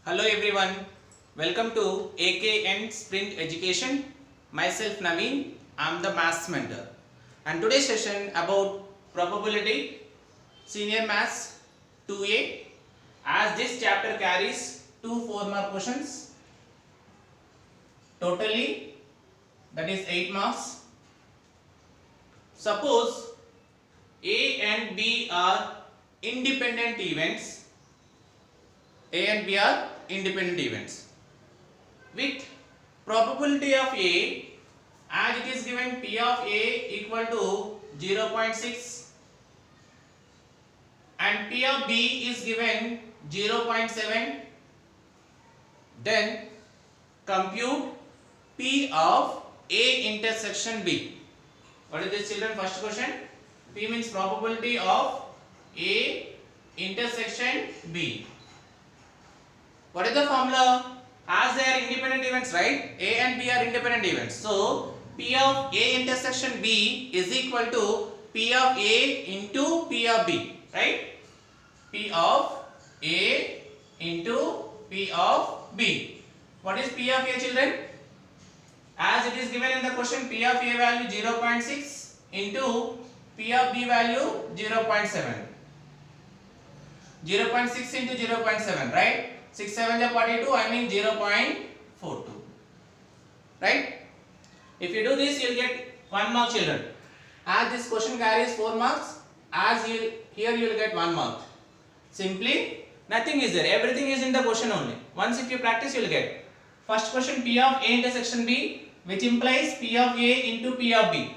Hello everyone, welcome to AKN Sprint Education. Myself Naveen, I am the Maths Mentor, and today's session about probability, Senior Maths 2A, as this chapter carries 2 4-mark questions, totally that is 8 marks. Suppose A and B are independent events. A and B are independent events with probability of A as it is given P of A equal to 0.6 and P of B is given 0.7. Then compute P of A intersection B. What is this, children? First question. P means probability of A intersection B. What is the formula? As they are independent events, right? A and B are independent events. So, P of A intersection B is equal to P of A into P of B, right? P of A into P of B. What is P of A, children? As it is given in the question, P of A value 0.6 into P of B value 0.7. 0.6 into 0.7, right? 6 7 is 42, I mean 0.42, right? If you do this, you will get 1 mark, children. As this question carries 4 marks, here you will get 1 mark. Simply, nothing is there. Everything is in the question only. Once if you practice, you will get. First question, P of A intersection B, which implies P of A into P of B.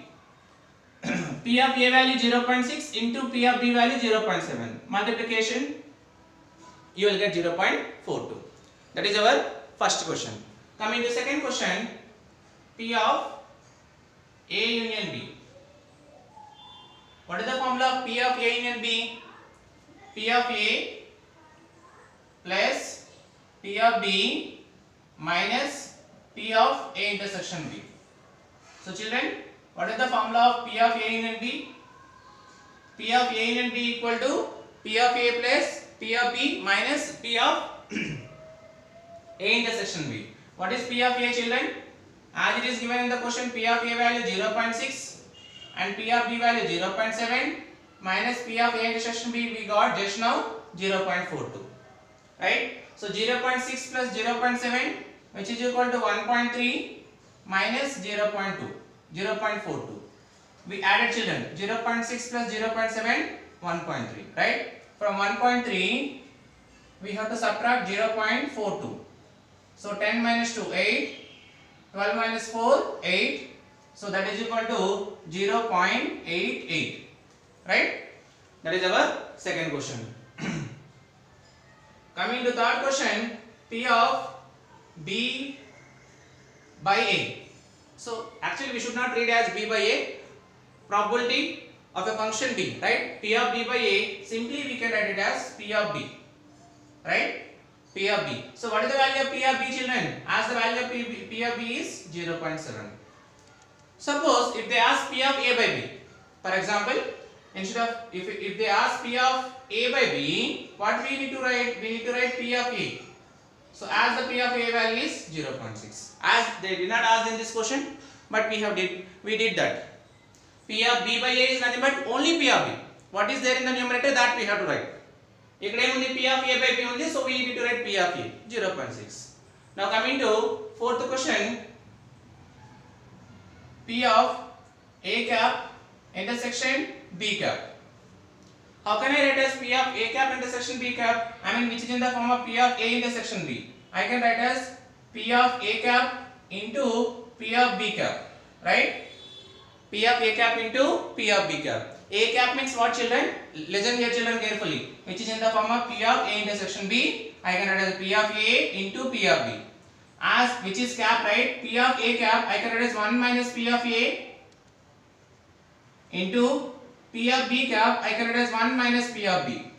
P of A value 0.6 into P of B value 0.7. Multiplication, you will get 0.42. That is our first question. Coming to second question, P of A union B. What is the formula of P of A union B? P of A plus P of B minus P of A intersection B. So children, what is the formula of P of A union B? P of A union B equal to P of A plus P of B minus P of A intersection B. What is P of A, children? As it is given in the question, P of A value 0.6 and P of B value 0.7 minus P of A intersection B we got just now 0.42. Right? So 0.6 plus 0.7 which is equal to 1.3 minus 0.2, 0.42. We added, children, 0.6 plus 0.7, 1.3. Right? From 1.3 we have to subtract 0.42. So 10 minus 2, 8. 12 minus 4, 8. So that is equal to 0.88. Right? That is our second question. Coming to third question, P of B by A. So actually we should not read as B by A. Probability of a function B, right? P of B by A, simply we can write it as P of B, right? P of B. So what is the value of P of B, children? As the value of P of B is 0.7. Suppose if they ask P of A by B, for example, instead of if they ask P of A by B, what we need to write? We need to write P of A. So as the P of A value is 0.6. As they did not ask in this question, but we did that. P of B by A is nothing but only P of B. What is there in the numerator, that we have to write. Ikkade only P of A by B only, so we need to write P of A 0.6. Now coming to fourth question, P of A cap intersection B cap. How can I write as P of A cap intersection B cap? I mean, which is in the form of P of A intersection B. I can write as P of A cap into P of B cap, right? P of A cap into P of B cap. A cap means what, children? Listen here, children, carefully. Which is in the form of P of A intersection B. I can write as P of A into P of B. As which is cap, right? P of A cap, I can write as 1 minus P of A into P of B cap, I can write as 1 minus P of B.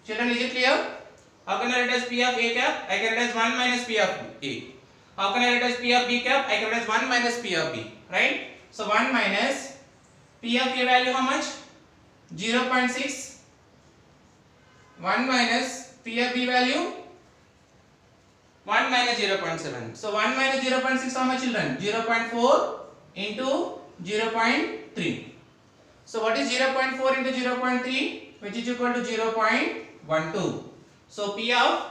Children, is it clear? How can I write as P of A cap? I can write as 1 minus P of A. How can I write as P of B cap? I can write as 1 minus P of B. Right? So 1 minus P of A value how much? 0.6. 1 minus P of B value 1 minus 0.7. So 1 minus 0.6 how much children? 0.4 into 0.3. So what is 0.4 into 0.3? Which is equal to 0.12. So P of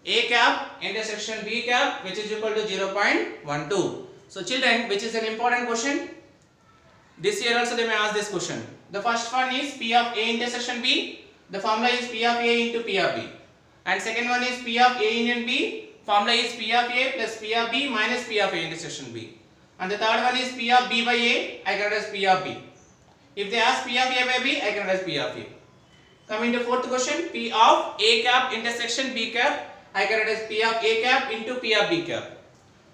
A cap intersection B cap, which is equal to 0.12. So children, which is an important question. This year also they may ask this question. The first one is P of A intersection B. The formula is P of A into P of B. And second one is P of A union B. Formula is P of A plus P of B minus P of A intersection B. And the third one is P of B by A. I can write as P of B. If they ask P of A by B, I can write as P of A. Coming to fourth question, P of A cap intersection B cap. I can write as P of A cap into P of B cap.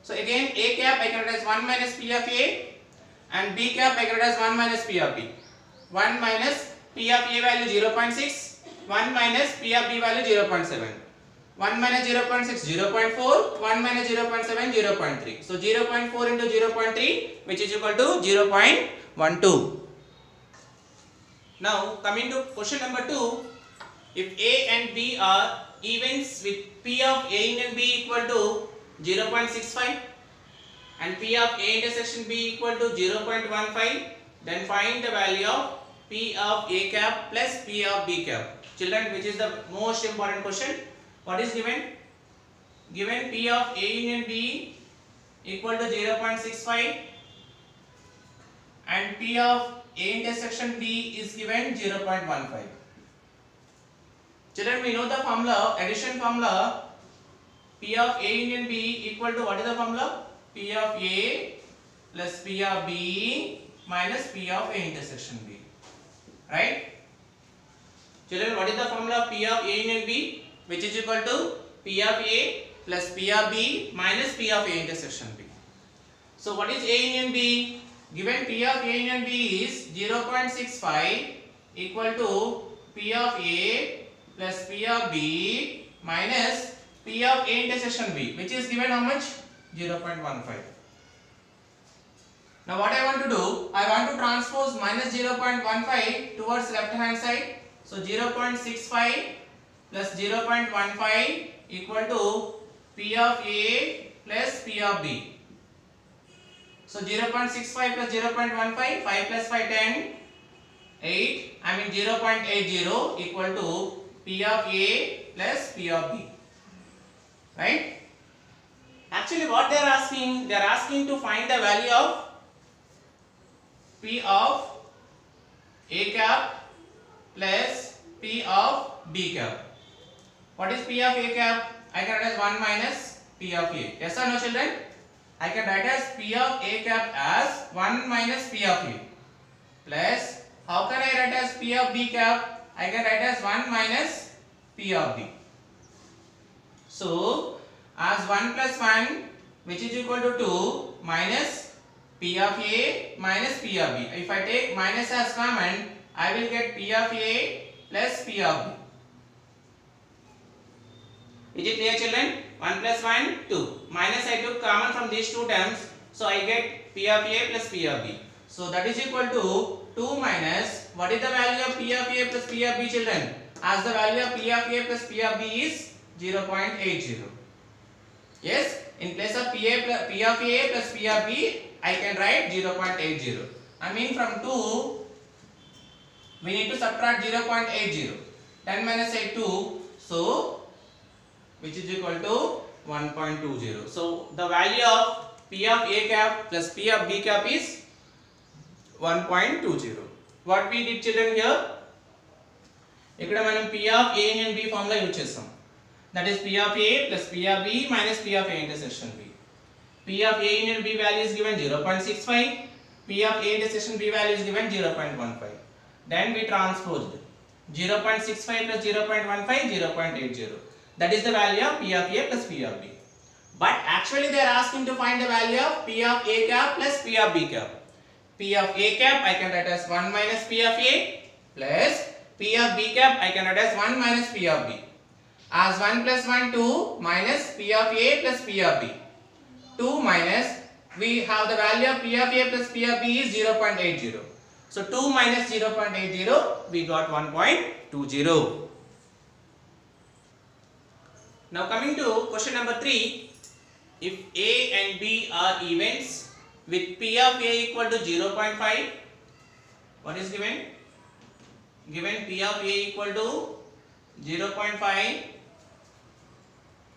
So again, A cap I can write as 1 minus P of A, and B cap I can write as 1 minus P of B. 1 minus P of A value 0.6, 1 minus P of B value 0.7. 1 minus 0.6 0.4, 1 minus 0.7 0.3. So 0.4 into 0.3, which is equal to 0.12. Now coming to question number 2, if A and B are evens with P of A union B equal to 0.65 and P of A intersection B equal to 0.15, then find the value of P of A cap plus P of B cap. Children, which is the most important question? What is given? Given P of A union B equal to 0.65 and P of A intersection B is given 0.15. Children, we know the formula, addition formula. P of A union B equal to, what is the formula? P of A plus P of B minus P of A intersection B. Right? Children, what is the formula? P of A union B, which is equal to P of A plus P of B minus P of A intersection B. So what is A union B? Given P of A union B is 0.65 equal to P of A plus P of B minus P of A intersection B, which is given how much? 0.15. Now what I want to do? I want to transpose minus 0.15 towards left hand side. So 0.65 plus 0.15 equal to P of A plus P of B. So 0.65 plus 0.15, 5 plus 5 10, 8. I mean 0.80 equal to P of A plus P of B. Right? Actually what they are asking to find the value of P of A cap plus P of B cap. What is P of A cap? I can write as 1 minus P of A. Yes or no, children? I can write as P of A cap as 1 minus P of A plus, how can I write as P of B cap? I can write as 1 minus P of B. So as 1 plus 1, which is equal to 2, minus P of A minus P of B. If I take minus as common, I will get P of A plus P of B. Is it clear, children? 1 plus 1, 2. Minus I took common from these two terms. So I get P of A plus P of B. So that is equal to 2 minus, what is the value of P of A plus P of B, children? As the value of P of A plus P of B is 0.80. Yes, in place of P of A plus P of B, I can write 0.80. I mean from 2, we need to subtract 0.80. 10 minus 8, 2. So which is equal to 1.20. So the value of P of A cap plus P of B cap is 1.20. What we did, children, here? ఇక్కడ మనం P of A union B formula use చేస్తాం. That is P of A plus P of B minus P of A intersection B. P of A union B value is given 0.65. P of A intersection B value is given 0.15. Then we transposed 0.65 plus 0.15, 0.80. That is the value of P of A plus P of B. But actually they are asking to find the value of P of A cap plus P of B cap. P of A cap I can write as 1 minus P of A plus P of B cap I can write as 1 minus P of B. As 1 plus 1, 2 minus P of A plus P of B. 2 minus, we have the value of P of A plus P of B is 0.80. So 2 minus 0.80, we got 1.20. Now coming to question number 3. if A and B are events with P of A equal to 0.5, what is given? Given P of A equal to 0.5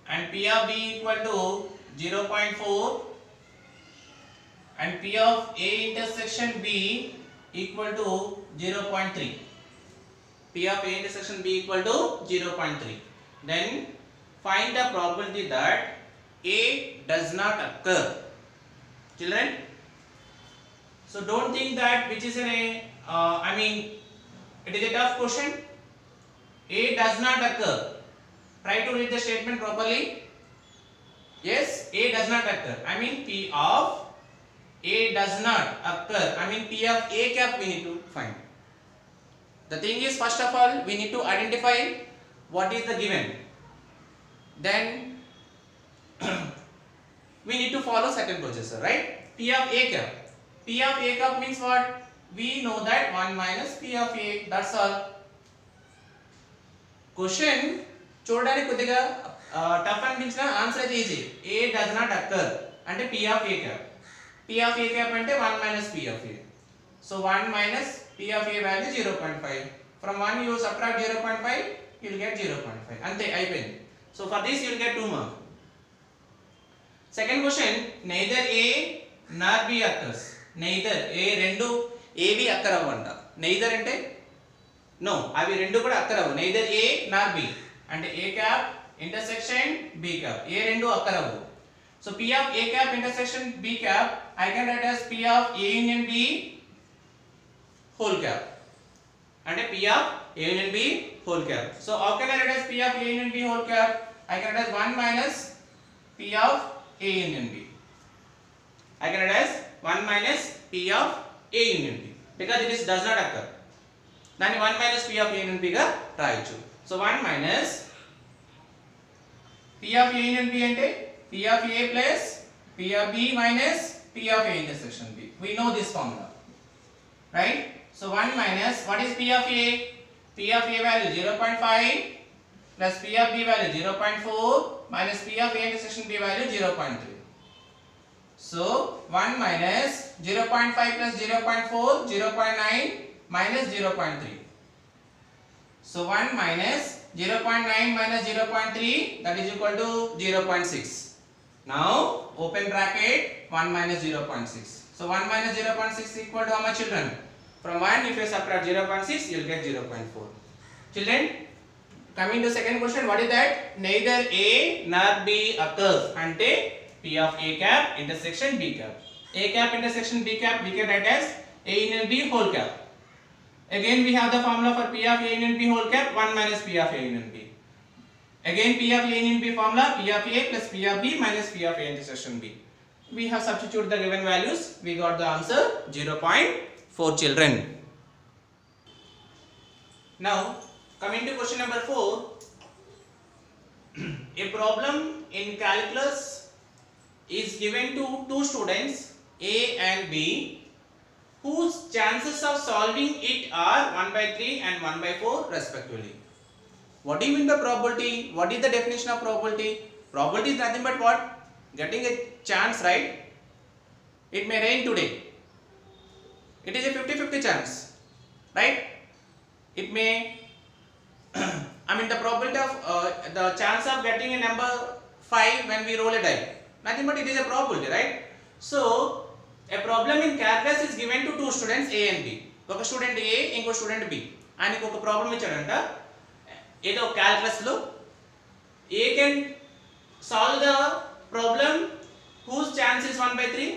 and P of B equal to 0.4 and P of A intersection B equal to 0.3. P of A intersection B equal to 0.3. Then find the probability that A does not occur. Children, so don't think that which is it is a tough question. A does not occur. Try to read the statement properly. Yes, A does not occur. P of A does not occur. P of A cap we need to find. The thing is, first of all, we need to identify what is the given. Then we need to follow second procedure, right? P of A cap. P of A cap means what? We know that 1 minus P of A. That's all. Question చూడడానికి కొద్దిగా tough అనిపించిన answer అయితే easy. A does not occur అంటే P of A cap. P of A cap అంటే 1 minus P of A. So 1 minus P of A value 0.5. From 1 you subtract 0.5, you will get 0.5. అంతే అయిపోయింది. So for this you will get 2 marks. Second question, neither A nor B occurs. Neither A రెండు AB occur అవ్వంట. Neither అంటే no, అవి రెండు కూడా occur అవ్వవు. Neither A nor B అంటే A cap intersection B cap. ఏ రెండు occur అవ్వవు. So P of A cap intersection B cap I can write as P of A union B whole cap. And P of A union B whole cap. So how can I write as P of A union B whole cap? I can write as 1 minus P of A union B. I can write as 1 minus P of A union B because it is does not occur. Then 1 minus P of A union B ga రాయొచ్చు. So 1 minus P of A union B ante P of A plus P of B minus P of A intersection B. We know this formula, right? So 1 minus what is P of A? P of A value 0.5 plus P of B value 0.4 minus P of A intersection B value 0.3. So 1 minus 0.5 plus 0.4 0.9 minus 0.3. So 1 minus 0.9 minus 0.3 that is equal to 0.6. Now open bracket 1 minus 0.6. So 1 minus 0.6 equal to how much, children? From 1 if you subtract 0.6 you will get 0.4. Children, coming to second question, what is that? Neither A nor B occurs ante P of A cap intersection B cap. A cap intersection B cap we can write as A union B whole cap. Again we have the formula for P of A union B whole cap 1 minus P of A union B. Again P of A union B formula P of A plus P of B minus P of A intersection B. We have substituted the given values. We got the answer 0.4, children. Now coming to question number 4. A problem in calculus is given to two students A and B whose chances of solving it are 1 by 3 and 1 by 4 respectively. What do you mean by probability? What is the definition of probability? Probability is nothing but what? Getting a chance, right? It may rain today. It is a 50-50 chance, right? It may the probability of the chance of getting a number 5 when we roll a die. Nothing but it is a probability, right? So a problem in calculus is given to two students A and B. ఒక student A ఇంకో student B. ఆయనకు ఒక problem ఇచ్చాడంట. ఏదో calculus లో A can solve the problem whose chance is 1 by 3.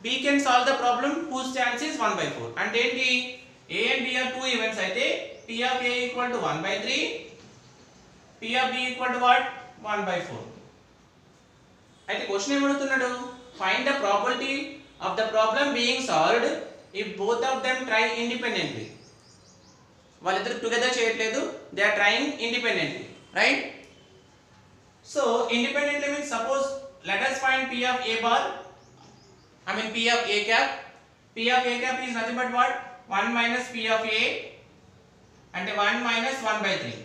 B can solve the problem whose chance is 1 by 4. అంటే ఏంటి? A and B are two events అయితే P of A equal to 1 by 3. P of B equal to what? 1 by 4. అయితే question ఏమడుగుతున్నాడు? Find the probability of the problem being solved if both of them try independently. వాళ్ళిద్దరు together చేయట్లేదు, they are trying independently, right? So independently means suppose let us find P of A bar, P of A cap. P of A cap is nothing but what? 1 minus P of A and 1 minus 1 by 3.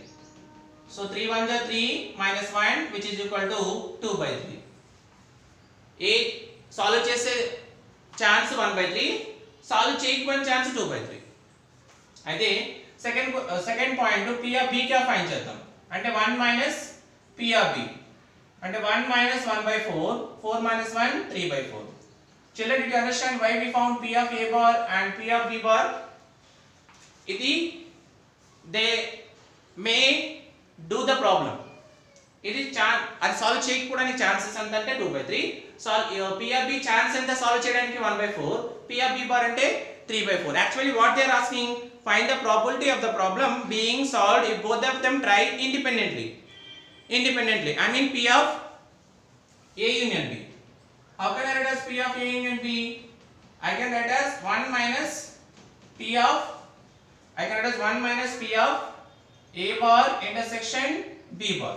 So 3 1 is 3 minus 1 which is equal to 2 by 3. A solve చేసే chance 1/3, solve చేయకపోయిన chance 2/3. అయితే second point P of B కి find చేద్దాం. అంటే 1 minus P of B అంటే 1 minus 1/4, 4 minus 1 3/4. Children, did you understand why we found P of A bar and P of B bar? ఇది they may do the problem. ఇది అది solve చేయకపోవడానికి chances ఎంత అంటే 2/3. P of B chance ఎంత solve చేయడానికి 1/4, P of B bar అంటే 3/4. Actually what they are asking, find the probability of the problem being solved if both of them try independently. I mean P of A union B. How can I write as P of A union B? I can write as 1 minus P of A bar intersection B bar.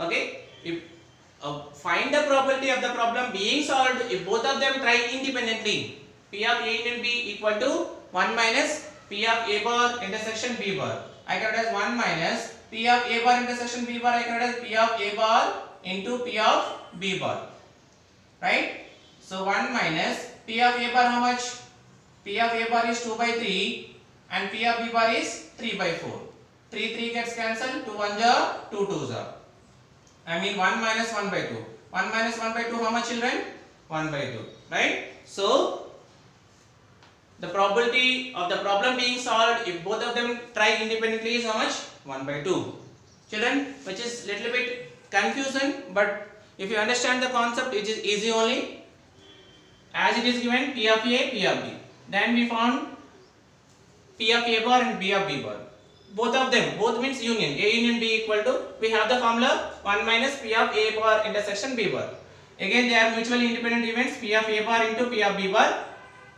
Okay, if find the probability of the problem being solved if both of them try independently. P of A union B equal to 1 minus P of A bar intersection B bar. I can write as 1 minus P of A bar intersection B bar. I can write as P of A bar into P of B bar, right? So 1 minus P of A bar, how much? P of A bar is 2/3 and P of B bar is 3/4. 3 gets cancelled, 2 1 ja, 2 2 ja. I mean 1 minus 1/2. 1 minus 1/2, how much, children? 1/2, right? So the probability of the problem being solved if both of them try independently is how much? 1/2. Children, which is little bit confusion, but if you understand the concept, it is easy only. As it is given P of A, P of B. Then we found P of A bar and B of B bar. Both of them, both means union. A union B equal to, we have the formula 1 minus P of A bar intersection B bar. Again they are mutually independent events. P of A bar into P of B bar.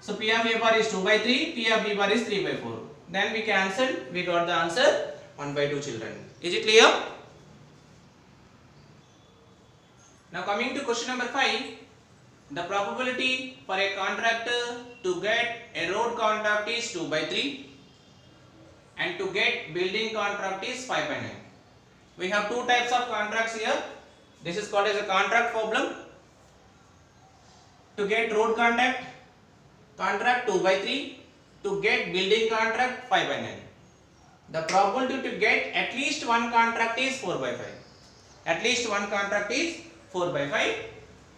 So P of A bar is 2/3, P of B bar is 3/4. Then we cancelled, we got the answer 1/2, children. Is it clear? Now coming to question number 5, the probability for a contractor to get a road contract is 2/3 and to get building contract is 5/9. We have two types of contracts here. This is called as a contract problem. To get road contract 2/3, to get building contract 5/9. The probability to get at least one contract is 4/5. At least one contract is 4/5.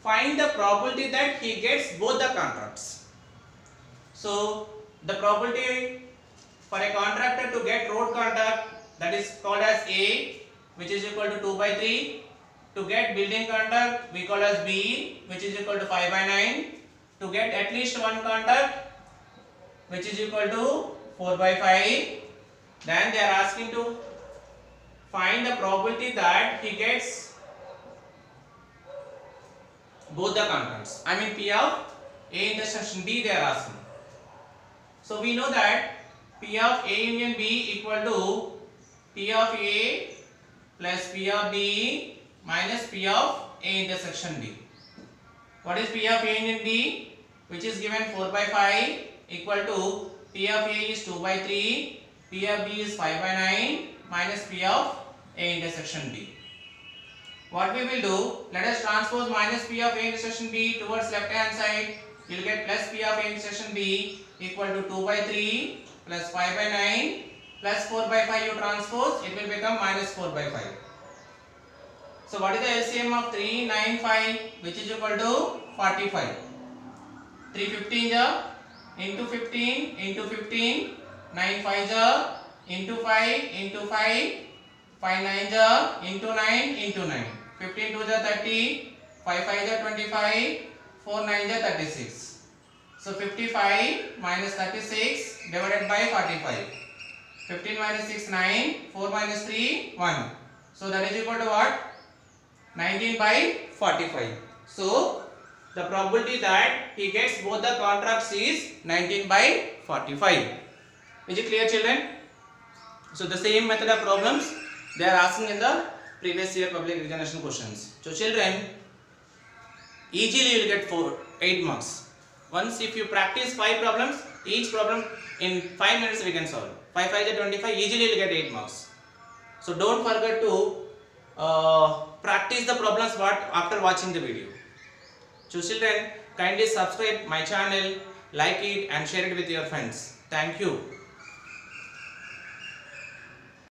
Find the probability that he gets both the contracts. So the probability for a contractor to get road contract, that is called as A, which is equal to 2/3. To get building contract we call as B, which is equal to 5/9. To get at least one contract, which is equal to 4/5. Then they are asking to find the probability that he gets both the contracts. I mean P of A intersection B they are asking. So we know that P of A union B equal to P of A plus P of B minus P of A intersection B. What is P of A union B? Which is given 4/5 equal to P of A is 2/3, P of B is 5/9 minus P of A intersection B. What we will do, let us transpose minus P of A intersection B towards left hand side. You will get plus P of A intersection B equal to 2/3 plus 5/9 plus 4/5 you transpose, it will become minus 4/5. So what is the LCM of 3, 9, 5, which is equal to 45. 3 15 ja into 15 into 15, 9 5 ja into 5 into 5, 5 9 ja into 9 into 9. 15 2 ja 30, 5 5 ja 25, 4 9 ja 36. So 55 minus 36 divided by 45. 15 minus 6 9, 4 minus 3 1. So that is equal to what? 19/45. So the probability that he gets both the contracts is 19/45. Is it clear, children? So the same method of problems they are asking in the previous year public examination questions. So children, easily you will get 8 marks. Once if you practice 5 problems, each problem in 5 minutes we can solve. 5 5 is 25, easily you will get 8 marks. So don't forget to practice what is the problems what after watching the video. So children, kindly subscribe my channel, like it and share it with your friends. Thank you.